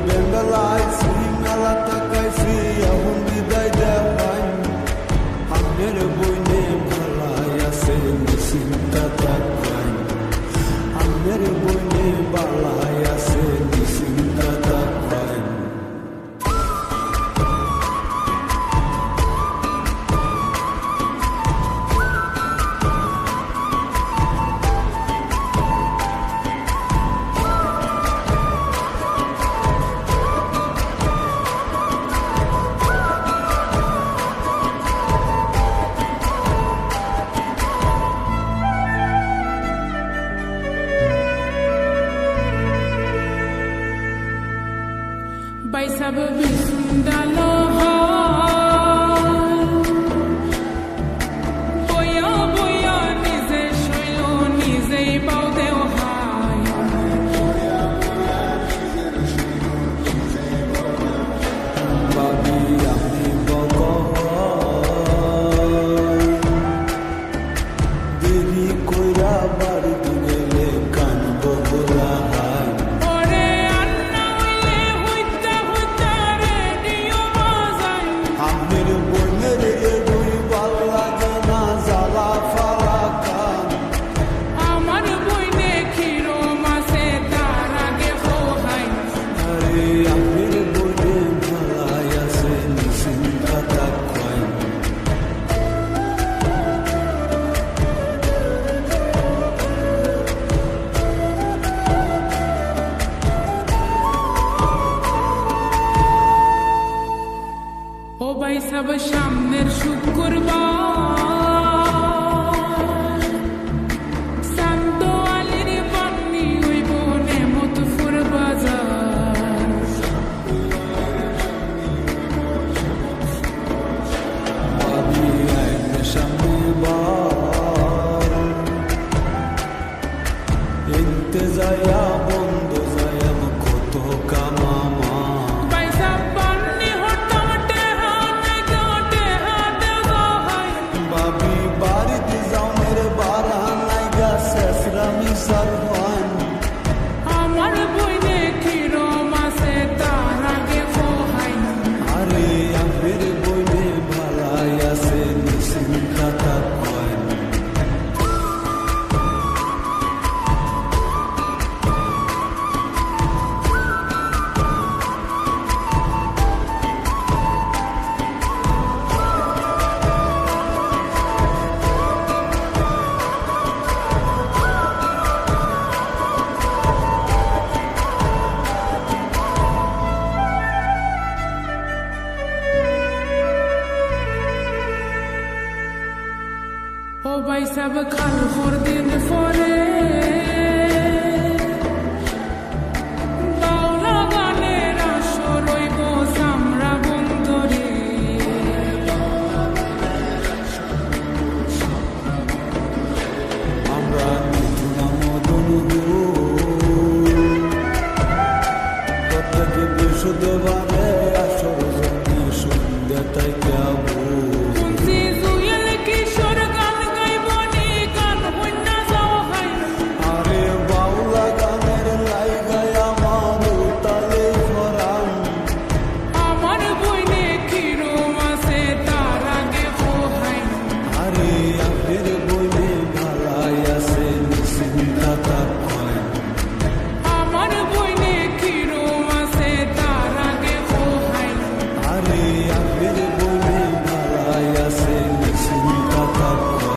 বেঙ্গালায় সিঙ্গালা তাকাইছি এখন বিদায় দেওয়াই আমের বইনে ভালাই আছে নিশ্চিন্তা তাকাই আমের বইনে বালাই আছে নিশ্চিন্তা তাকাই By sabab sundalo boya boya nize shoilo nize baude hai babi ami boko deri koira bari gele kanbo bola hai ও ভাই সব সামনের শুক্রবার শান্ত আলীর বান্নি হইব নেমতপুর বাজার বাবি আইনে সামনে বার ইন্তজায়া বন্ধ যায় কত কামামা babi bari di जाओ मेरे बारा नाइगा ससरामी सरवान আমার বইনে কিরো মাসে তার আগে ফোহাই আরে আমের বইনে ভালাই আছে নিশ্চিন্তা তাকাই ও ভাই সব কাল ভোর দিন পরে বাউলা গানের আসর হইব সামরা বন্দরে আমরা মিথুনা মদন প্রত্যেক বৃহস্পতিবারে আসর সন্ধ্যা তাই